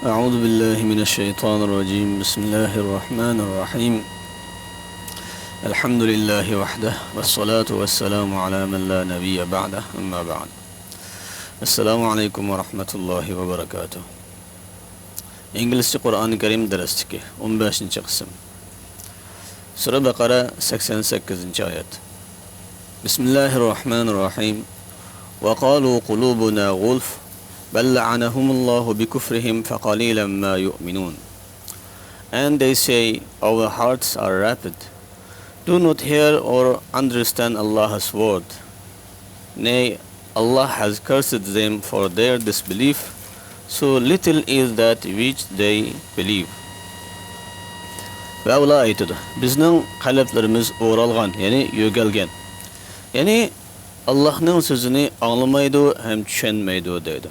أعوذ بالله من الشيطان الرجيم بسم الله الرحمن الرحيم الحمد لله وحده والصلاة والسلام على من لا نبي بعده أما بعد السلام عليكم ورحمة الله وبركاته İngilizce Kur'an-ı Kerim dersteki 15. kısım Sure Bakara 88. ayet Bismillahirrahmanirrahim وَقَالُوا قُلُوبُنَا غُلْفٌ بَلْ لَعَنَهُمُ اللَّهُ بِكُفْرِهِمْ فَقَلِيلًا مَا يُؤْمِنُونَ And they say, our hearts are rapid. Do not hear or understand Allah's word. Nay, Allah has cursed them for their disbelief, so little is that which they believe. Ve ula aytıdı. Bizning qalblarimiz o'ralgan, ya'ni yo'galgan. Ya'ni Allah'ның sözünü anlamaydı hem tushunmaydi deydi.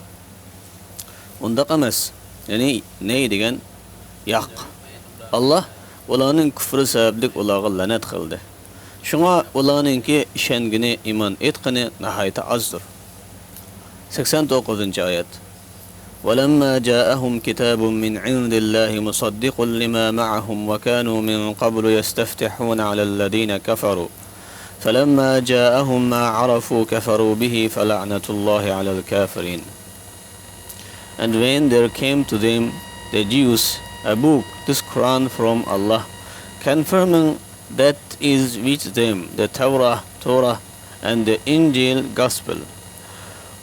Undaq emas. Ya'ni ne degan? Yo'q. Allah ularning kufri sababli ularga la'nat qildi. Shunga ularningki ishongini, iymon etqini nihoyat azdir. 89. oyat. وَلَمَّا جَاءَهُمْ كِتَابٌ مِّنْ عِندِ اللَّهِ مُصَدِّقٌ لِمَا مَعَهُمْ وَكَانُوا مِنْ قَبْلُ يَسْتَفْتِحُونَ عَلَى الَّذِينَ كَفَرُوا فَلَمَّا جَاءَهُمْ مَا عَرَفُوا كَفَرُوا بِهِ فَلَعْنَةُ اللَّهِ عَلَى الْكَافِرِينَ And when there came to them, the Jews, a book, this Quran from Allah, confirming that is with them, the Torah, and the Injil, Gospel.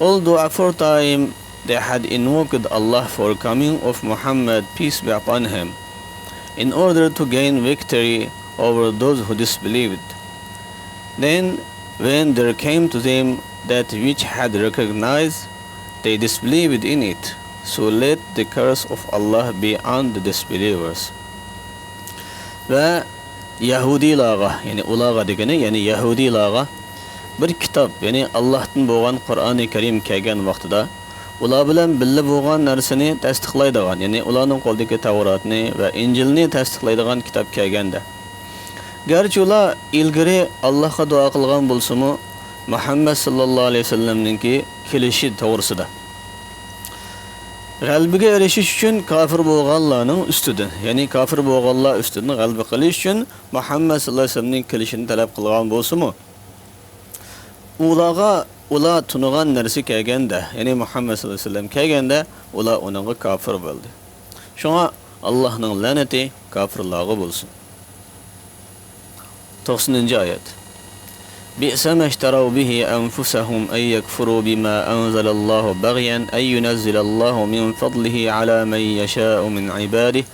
Although aforetime they had invoked Allah for coming of Muhammad, peace be upon him, in order to gain victory over those who disbelieved. Then, when there came to them that which had recognized, they disbelieved in it. So let the curse of Allah be on the disbelievers. Ve Yahudilarga, yani ularga degani, yani Yahudilarga bir kitap, yani Allah'tan bo'lgan Qur'oni Karim kelgan vaqtida ular bilan birga bo'lgan narsani tasdiqlaydigan, ya'ni ularning qo'lidagi Tavrotni va Injilni tasdiqlaydigan kitob kelganda. Garchi ular ilgari Allohga duo qilgan bo'lsa-mu, Muhammad sallallohu alayhi vasallamningki kelishi to'g'risida. G'albiga erishish uchun kofir bo'lganlarning ustidan, ya'ni kofir bo'lganlar ustidan g'alba qilish uchun Muhammad sallallohu alayhi vasallamning kelishini talab qilgan bo'lsa-mu, ular tunugan narsa kelganda, ya'ni Muhammad sallallohu alayhi vasallam kelganda, ular uningga kofir bo'ldi. Shunga Allohning la'nati kofirlarga bo'lsin. 90. ayet. بئس ما اشتروا به أنفسهم أن يكفروا بما أنزل الله بغيا أن ينزل الله من فضله على من يشاء من عباده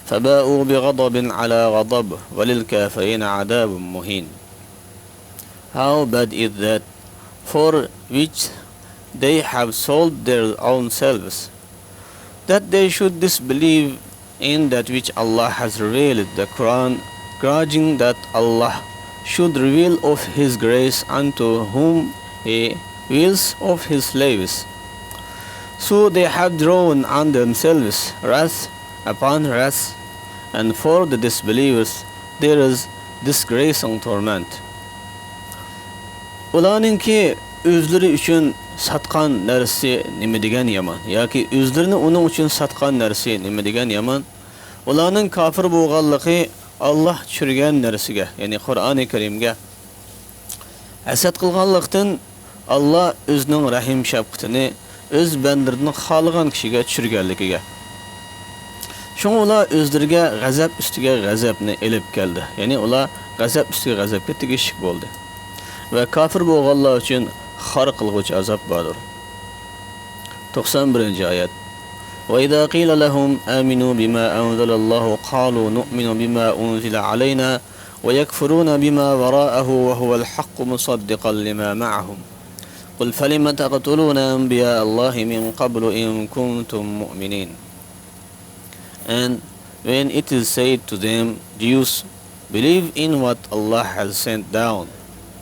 فباءوا بغضب على غضب وللكافرين عذاب مهين. How bad is that for which they have sold their own selves, that they should disbelieve in that which Allah has revealed, the Quran, grudging that Allah should reveal of His grace unto whom He wills of His slaves. So they have drawn on themselves wrath upon wrath, and for the disbelievers there is disgracing torment. Ularninki o'zlari uchun satqan narsa nima degan yomon, yoki o'zlarini uning uchun satqan narsa nima degan yomon. Ularning kofir bo'lganligi Allah tushirgan narsiga, ya'ni Qur'oni Karimga hasad qilganlikdan Allah o'zining rahim shafqatini o'z bandalarini xohlagan kishiga tushirganligiga. Shunga ular o'zlariga g'azab ustiga g'azabni elib keldi. Ya'ni ular g'azab ustiga g'azabga tegishlik bo'ldi. Va kofir bo'lganlar uchun xor qilg'uchi azob bordir. 91. oyat. وَإِذَا قِيلَ لَهُمْ آمِنُوا بِمَا أَنزَلَ اللَّهُ قَالُوا نُؤْمِنُ بِمَا أُنزِلَ عَلَيْنَا وَيَكْفُرُونَ بِمَا وَرَاءَهُ وَهُوَ الْحَقُّ مُصَدِّقًا لِمَا مَعَهُمْ قُلْ فَلِمَ تَقْتُلُونَ أَنْبِيَاءَ اللَّهِ مِنْ قَبْلُ إِنْ كُنْتُمْ مُؤْمِنِينَ. And when it is said to them, Jews, believe in what Allah has sent down,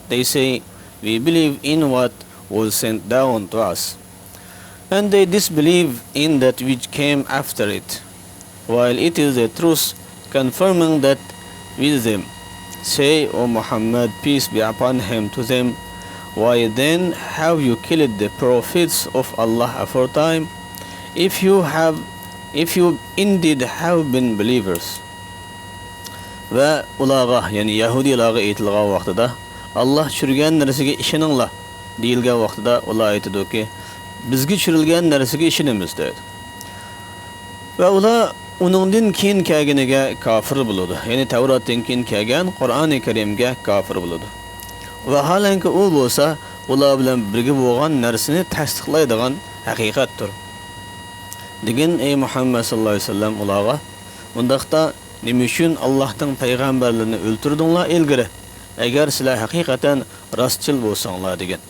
they say, we believe in what was sent down to us. And they disbelieve in that which came after it, while it is the truth confirming that with them. Say, O Muhammad, peace be upon him, to them, why then have you killed the prophets of Allah aforetime? If you have if you indeed have been believers. Va ularga, ya'ni Yahudilarga aytilgan vaqtida Alloh tushirgan narsaga ishoninglar deyilgan vaqtida ular aytadiki, bizga tushirilgan narsaga ishonamiz dedi. Va ular uningdan keyin kelganiga kofir bo'ladi. Ya'ni Tavrotdan keyin kelgan Qur'oni Karimga kofir bo'ladi. Va halanki u bo'lsa, ular bilan birga bo'lgan narsani tasdiqlaydigan haqiqatdir. Degan ey Muhammad sallallohu alayhi vasallam ularga, undaqda nima uchun Allohning payg'ambarlarini o'ltirdinglar ilgari? Agar sizlar haqiqatan rostchil bo'lsanglar degan.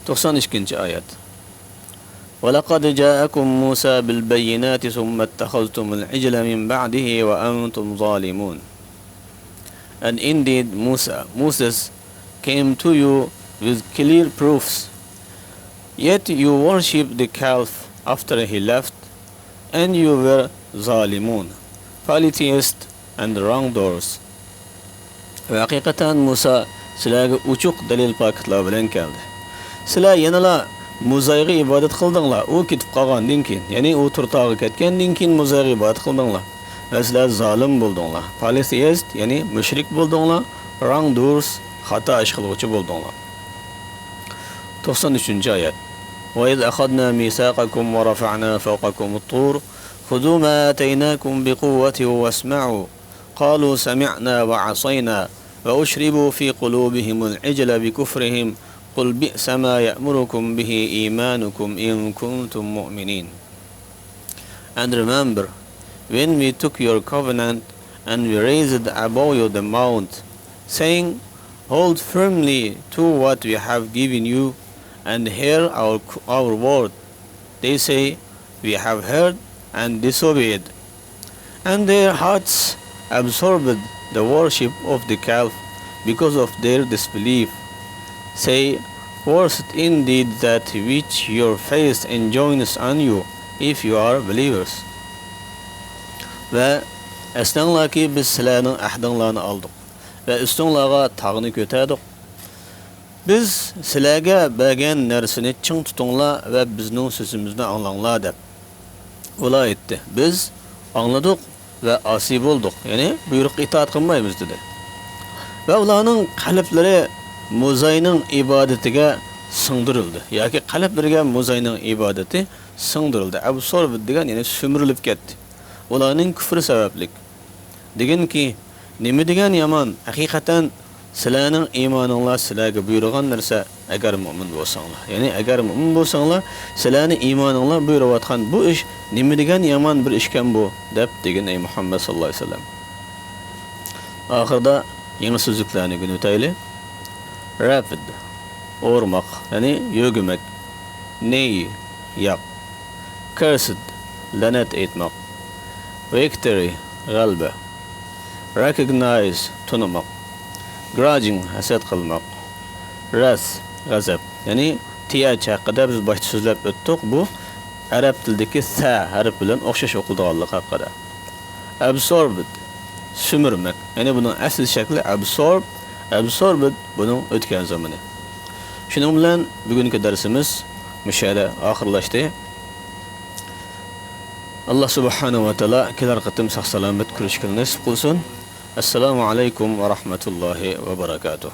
92-oyat. وَلَقَدْ جَاءَكُمْ مُوسَى بِالْبَيِّنَاتِ ثُمَّ اتَّخَذْتُمُ الْعِجْلَ مِنْ بَعْدِهِ وَأَنْتُمْ ظَالِمُونَ. And indeed Moses came to you with clear proofs, yet you worshipped the calf after he left, and you were zalimun, polytheists and wrongdoers. Ve hakikaten Musa sizlarga uçuq dalil paketlar bilan keldi. Sizlar yanala Muzayga ibodat qildinglar. U ketib qolgandan keyin, ya'ni u turtog'iga ketgandan keyin Muzayga ibodat qildinglar. Va sizlar zolim bo'ldinglar. Polytheist, ya'ni mushrik bo'ldinglar. Wrongdoers, xato ish qiluvchi bo'ldinglar. 93-oyat. وَإِذْ أَخَذْنَا مِيثَاقَكُمْ وَرَفَعْنَا فَوْقَكُمُ الطُّورَ خُذُوا مَا آتَيْنَاكُمْ بِقُوَّةٍ وَاسْمَعُوا قَالُوا سَمِعْنَا وَعَصَيْنَا وَأُشْرِبُوا فِي قُلُوبِهِمُ الْعِجْلَ بِكُفْرِهِمْ قُلْ بِئْسَ مَا يَأْمُرُكُمْ بِهِ إِيمَانُكُمْ إِن كُنتُم مُؤْمِنِينَ. And remember, when we took your covenant and we raised above you the mount, saying, hold firmly to what we have given you and hear our word. They say, we have heard and disobeyed. And their hearts absorbed the worship of the calf because of their disbelief. Say, worse indeed that which your face enjoins on you, if you are believers. Ve esnanlar ki biz sizlerinin ahdinlarını aldık ve üstünlara tağını kötədik. Biz sizlərə bəgən nərsini çın tutunlar və bizning sözümüzni anlanglar deb. Ular aytdi. Biz anladık və asi bolduq. Yəni buyruq itaat qılmaymiz dedi. Və ularning qalblari Muzayning ibadatiga singdirildi. Yoki qalblariga Muzayning ibadati singdirildi. Absorb degan, ya'ni sömürilib ketdi. Ularning kufri sabablik. Deganki, nima degan yomon? Haqiqatan sizlarning iymoninglar sizlarga buyurgan narsa agar mu'min bo'lsanglar. Ya'ni agar mu'min bo'lsanglar, sizlarning iymoninglar buyurayotgan bu ish nima degan yomon bir ishkan bu deb degan ey Muhammad sallallohu alayhi vasallam. Oxirda yangi so'zliklarni o'tayli. Rapid, o'rmoq, ya'ni yo'g'mak. Ney, yaq. Cursed, la'nat etmoq. Victory, g'alaba. Recognize, tunimoq. Grudging, hasad qilmoq. Wrath, g'azab. Ya'ni tiyach haqida biz boshda so'zlab o'tdik. Bu arab tilidagi sa harf bilan o'xshash o'qiladiganligi haqida. Absorbed, sumirmak. Ya'ni buning asl shakli absorbed buning o'tgan zamoni. Shuning bilan bugungi darsimiz mushada oxirlashdi. Allah subhanahu wa ta'ala kelar qatim sog' salomat ko'rishga nasib qilsin. Assalomu alaykum va rahmatullohi va barakatuh.